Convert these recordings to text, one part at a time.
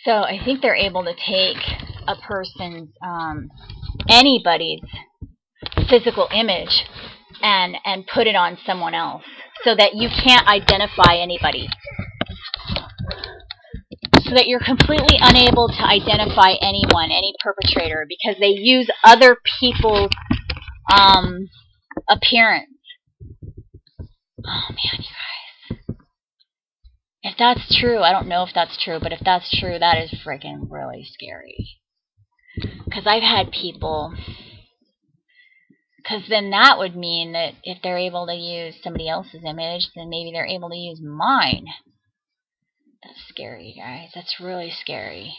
So I think they're able to take a person's, anybody's physical image and put it on someone else so that you can't identify anybody. So that you're completely unable to identify anyone, any perpetrator, because they use other people's appearance. Oh man, you guys. If that's true, I don't know if that's true, but if that's true, that is freaking really scary. Because I've had people... Because then that would mean that if they're able to use somebody else's image, then maybe they're able to use mine. That's scary, guys. That's really scary.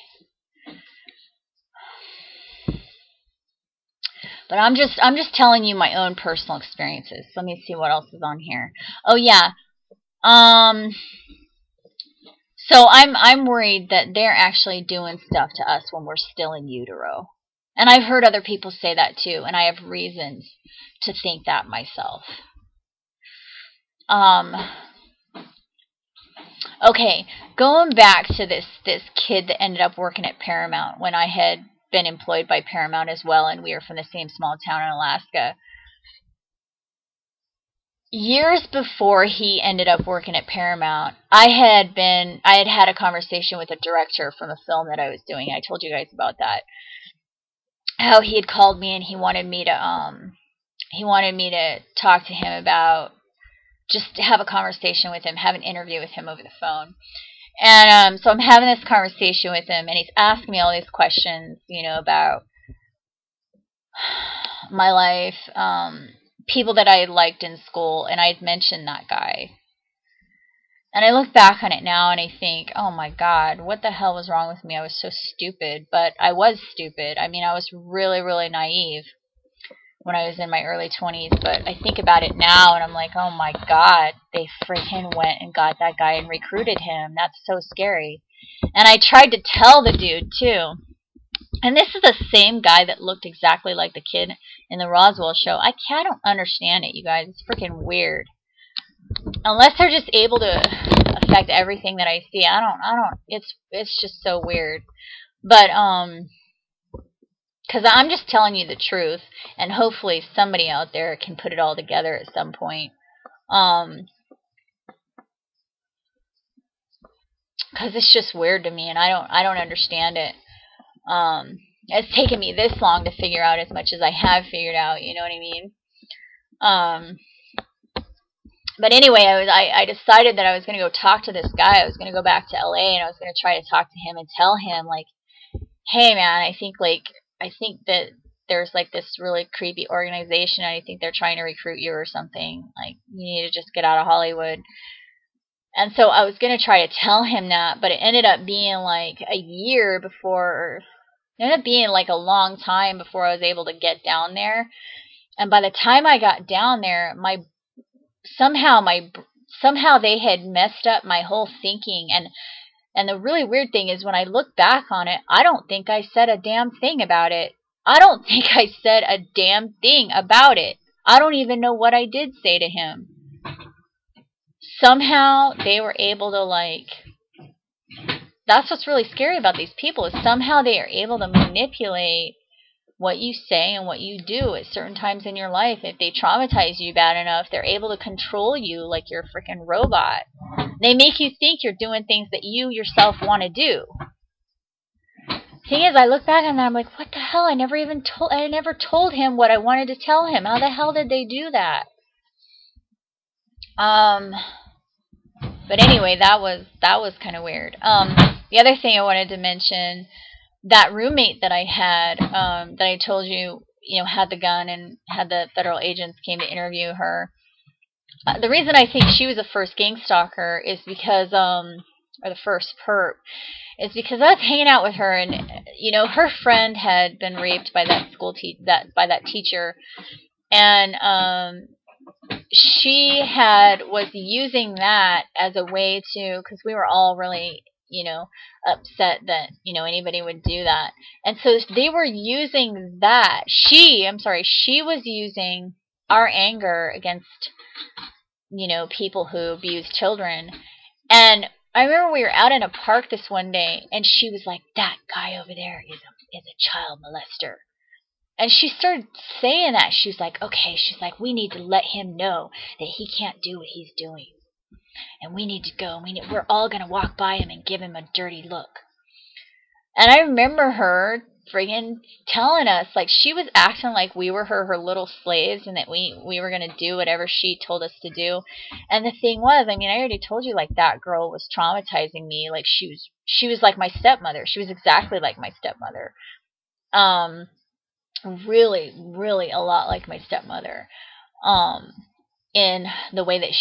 But I'm just telling you my own personal experiences. Let me see what else is on here. Oh yeah. So I'm worried that they're actually doing stuff to us when we're still in utero. And I've heard other people say that too, and I have reasons to think that myself. Okay, going back to this kid that ended up working at Paramount when I had been employed by Paramount as well, and we were from the same small town in Alaska. Years before he ended up working at Paramount, I had a conversation with a director from a film that I was doing. I told you guys about that. How he had called me and he wanted me to talk to him about, just to have a conversation with him, have an interview with him over the phone. And so I'm having this conversation with him, and he's asking me all these questions, you know, about my life, people that I had liked in school, and I had mentioned that guy. And I look back on it now and I think, oh my God, what the hell was wrong with me? I was so stupid. But I was stupid. I mean, I was really, really naive when I was in my early 20s. But I think about it now and I'm like, oh my God, they freaking went and got that guy and recruited him. That's so scary. And I tried to tell the dude too. And this is the same guy that looked exactly like the kid in the Roswell show. I don't understand it, you guys. It's freaking weird. Unless they're just able to affect everything that I see, it's just so weird. But, because I'm just telling you the truth, and hopefully somebody out there can put it all together at some point. Because it's just weird to me, and I don't understand it. It's taken me this long to figure out as much as I have figured out, you know what I mean? But anyway, I decided that I was going to go talk to this guy. I was going to go back to LA and I was going to try to talk to him and tell him, like, hey man, I think that there's like this really creepy organization and I think they're trying to recruit you or something. Like, you need to just get out of Hollywood. And so I was going to try to tell him that, but it ended up being like a year before, it ended up being like a long time before I was able to get down there. And by the time I got down there, somehow they had messed up my whole thinking, and the really weird thing is when I look back on it, I don't think I said a damn thing about it. I don't think I said a damn thing about it. I don't even know what I did say to him. Somehow they were able to, like, that's what's really scary about these people, is somehow they are able to manipulate what you say and what you do at certain times in your life. If they traumatize you bad enough, they're able to control you like you're a freaking robot. They make you think you're doing things that you yourself want to do. Thing is, I look back on that, I'm like, what the hell? I never told him what I wanted to tell him. How the hell did they do that? But anyway, that was kind of weird. The other thing I wanted to mention, that roommate that I had, that I told you, had the gun and had the federal agents came to interview her. The reason I think she was the first gang stalker is because, or the first perp, is because I was hanging out with her, and her friend had been raped by that by that teacher, and she was using that as a way to, because we were all really upset that, anybody would do that. And so they were using that. She was using our anger against, people who abuse children. And I remember we were out in a park this one day, and she was like, "That guy over there is a child molester." And she started saying that. She was like, "Okay," she's like, "we need to let him know that he can't do what he's doing. And we need to go, and we're all going to walk by him and give him a dirty look." And I remember her friggin' telling us, like, she was acting like we were her little slaves, and that we were going to do whatever she told us to do. And the thing was, I mean, I already told you, like, that girl was traumatizing me. Like, she was like my stepmother. She was exactly like my stepmother. Really, really a lot like my stepmother. In the way that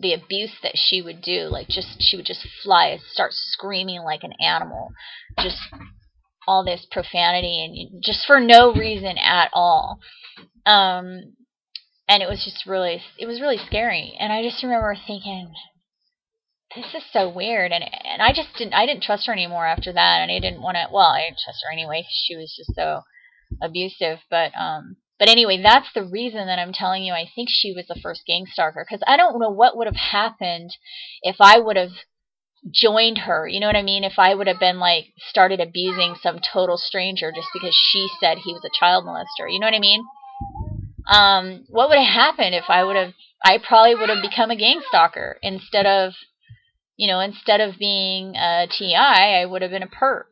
the abuse that she would do, like, she would just start screaming like an animal, just all this profanity, and just for no reason at all. And it was just really, scary. And I just remember thinking, this is so weird. And I didn't trust her anymore after that. And I didn't want to, well, I didn't trust her anyway, 'cause she was just so abusive. But anyway, that's the reason that I'm telling you I think she was the first gang stalker, because I don't know what would have happened if I would have joined her. You know what I mean? If I would have been, like, started abusing some total stranger just because she said he was a child molester. You know what I mean? What would have happened if I probably would have become a gang stalker instead of being a TI, I would have been a perp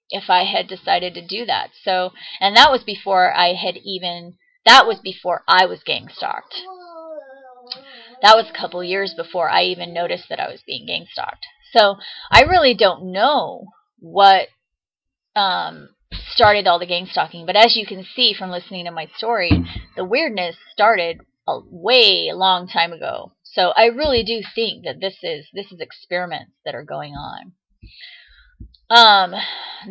if I had decided to do that. So, and that was before I was gang stalked. That was a couple years before I even noticed that I was being gang stalked. So I really don't know what started all the gang stalking. But as you can see from listening to my story, the weirdness started a long time ago. So I really do think that this is experiments that are going on.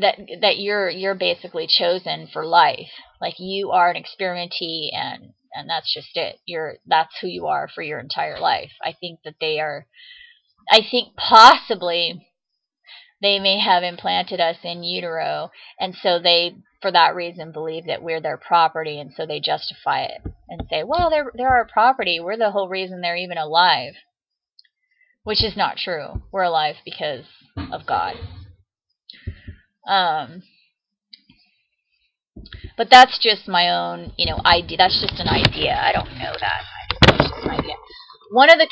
That you're basically chosen for life. Like, you are an experimentee, and that's just it. That's who you are for your entire life. I think possibly they may have implanted us in utero, and so they, for that reason, believe that we're their property, and so they justify it and say, well, they're our property. We're the whole reason they're even alive. Which is not true. We're alive because of God. But that's just my own, idea. That's just an idea. I don't know that. That's just an idea. One of the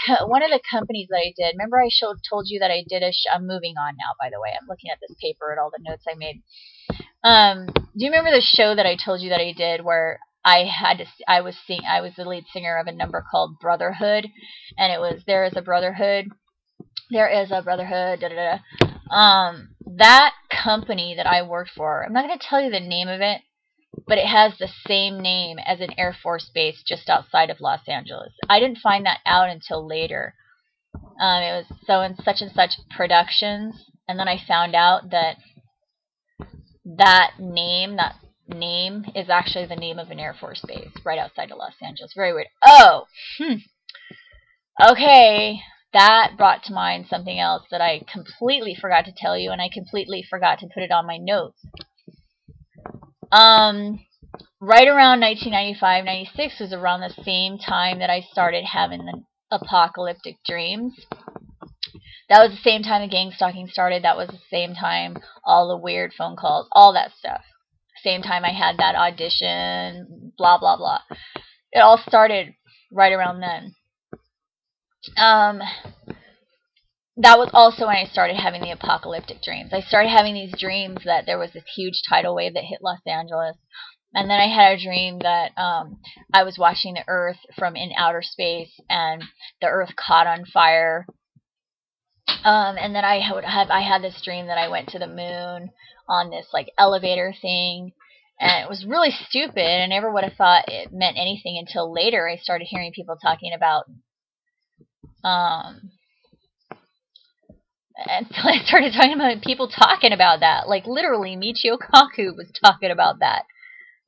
companies that I did. Remember, I told you that I did I'm moving on now. By the way, I'm looking at this paper at all the notes I made. Do you remember the show that I told you that I did where I was the lead singer of a number called Brotherhood, and it was There is a Brotherhood. There is a Brotherhood. Da, da, da. That company that I worked for, I'm not going to tell you the name of it, but it has the same name as an Air Force base just outside of Los Angeles. I didn't find that out until later. It was so and such Productions, and then I found out that that name is actually the name of an Air Force base right outside of Los Angeles. Very weird. Oh, okay. That brought to mind something else that I completely forgot to tell you, and I completely forgot to put it on my notes. Right around 1995-96 was around the same time that I started having the apocalyptic dreams. That was the same time the gang stalking started. That was the same time all the weird phone calls, all that stuff. Same time I had that audition, blah, blah, blah. It all started right around then. That was also when I started having the apocalyptic dreams. I started having these dreams that there was this huge tidal wave that hit Los Angeles. And then I had a dream that I was watching the Earth from in outer space, and the Earth caught on fire. And then I had this dream that I went to the moon on this, like, elevator thing. And it was really stupid. I never would have thought it meant anything until later I started hearing people talking about and so I started talking about people talking about that. Like, literally, Michio Kaku was talking about that.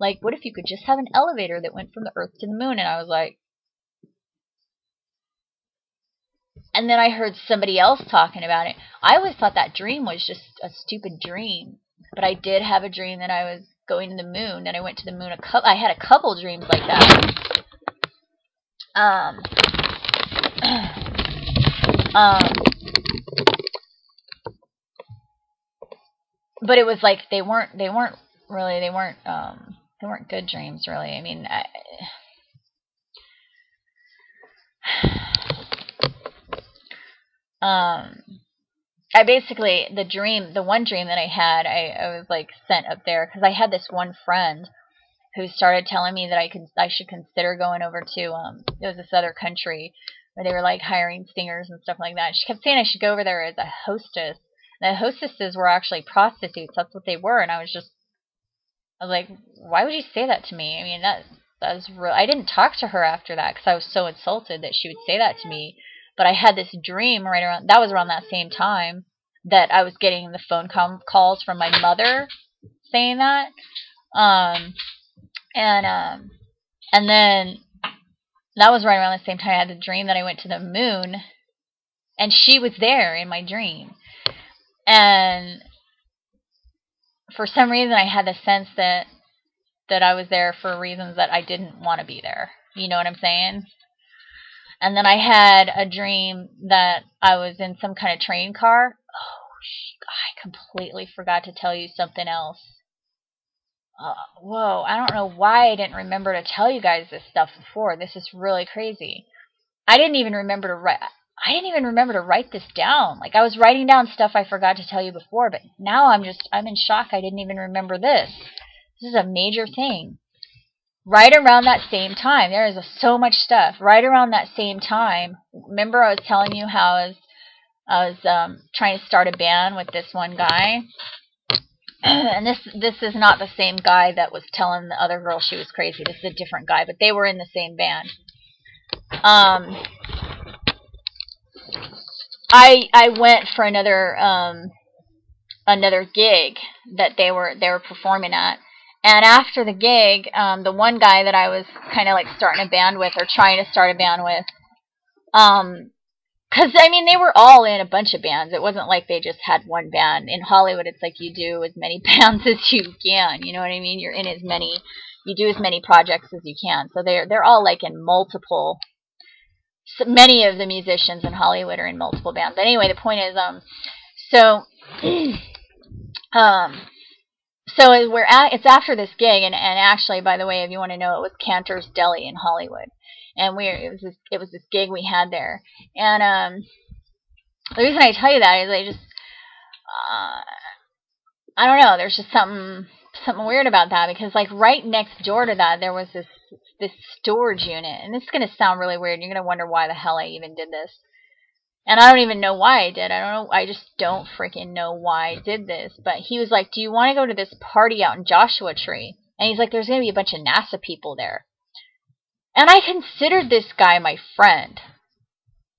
Like, what if you could just have an elevator that went from the Earth to the moon? And I was like... And then I heard somebody else talking about it. I always thought that dream was just a stupid dream. But I did have a dream that I was going to the moon, and I went to the moon. I had a couple dreams like that. but it was like they weren't really, they weren't good dreams, really. I mean, I basically, the one dream that I had, I was like sent up there because I had this one friend who started telling me that I should consider going over to it was this other country where they were like hiring singers and stuff like that. She kept saying I should go over there as a hostess. And the hostesses were actually prostitutes. That's what they were. And I was like, why would you say that to me? I mean, that was real. I didn't talk to her after that because I was so insulted that she would say that to me. But I had this dream around that same time that I was getting the phone calls from my mother saying that. And then that was right around the same time I had the dream that I went to the moon, and she was there in my dream. And for some reason, I had the sense that I was there for reasons that I didn't want to be there. You know what I'm saying? And then I had a dream that I was in some kind of train car. Oh, I completely forgot to tell you something else. Whoa, I don't know why I didn't remember to tell you guys this stuff before. This is really crazy. I didn't even remember to write this down. Like, I was writing down stuff I forgot to tell you before, but now I'm in shock I didn't even remember this. This is a major thing. Right around that same time, there is so much stuff. Right around that same time, remember I was telling you how I was trying to start a band with this one guy? And this is not the same guy that was telling the other girl she was crazy. This is a different guy, but they were in the same band. I went for another gig that they were performing at. And after the gig, the one guy that I was kind of like starting a band with, or trying to start a band with, because, I mean, they were all in a bunch of bands. It wasn't like they just had one band. In Hollywood, it's like you do as many bands as you can. You know what I mean? You do as many projects as you can. So they're all like in multiple. So many of the musicians in Hollywood are in multiple bands. But anyway, the point is, so it's after this gig, and actually, by the way, if you want to know, it was Cantor's Deli in Hollywood, and it was this gig we had there, and the reason I tell you that is I don't know, there's just something weird about that, because like right next door to that there was this storage unit, and this is gonna sound really weird. You're gonna wonder why the hell I even did this. And I don't even know why I did. I don't know. I just don't freaking know why I did this. But he was like, do you want to go to this party out in Joshua Tree? And he's like, there's going to be a bunch of NASA people there. And I considered this guy my friend.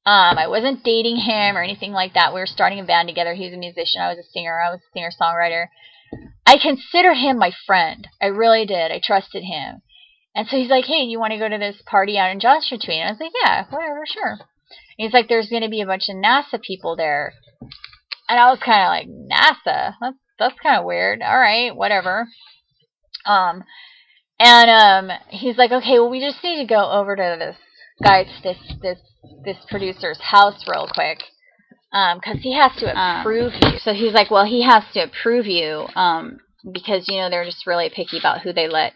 I wasn't dating him or anything like that. We were starting a band together. He was a musician. I was a singer. I was a singer-songwriter. I considered him my friend. I really did. I trusted him. And so he's like, hey, you want to go to this party out in Joshua Tree? And I was like, yeah, whatever, sure. He's like, there's going to be a bunch of NASA people there. And I was kind of like, NASA? That's kind of weird. All right, whatever. He's like, okay, well, we just need to go over to this guy's, this producer's house real quick. Because he has to approve you. So he's like, well, he has to approve you. Because, you know, they're just really picky about who they let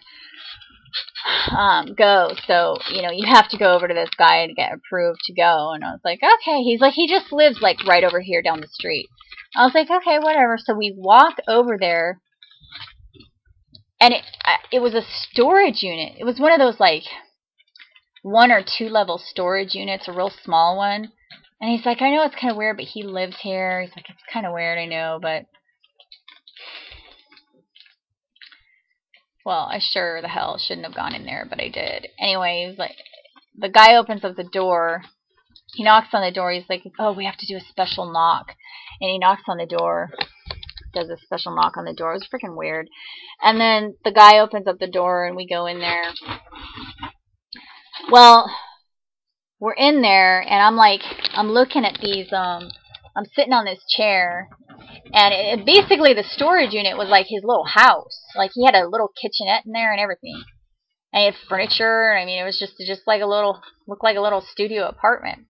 go. So, you know, you have to go over to this guy to get approved to go. And I was like, okay. He's like, he just lives like right over here down the street. I was like, okay, whatever. So we walk over there, and it was a storage unit. It was one of those like 1 or 2 level storage units, a real small one. And he's like, I know it's kind of weird, but he lives here. He's like, it's kind of weird, I know, but well, I sure the hell shouldn't have gone in there, but I did. Anyway, he was like, the guy opens up the door. He knocks on the door. He's like, oh, we have to do a special knock. And he knocks on the door, does a special knock on the door. It was freaking weird. And then the guy opens up the door, and we go in there. Well, we're in there, and I'm looking at these, I'm sitting on this chair. And basically the storage unit was like his little house. Like he had a little kitchenette in there and everything. And he had furniture. I mean, it was just like looked like a little studio apartment.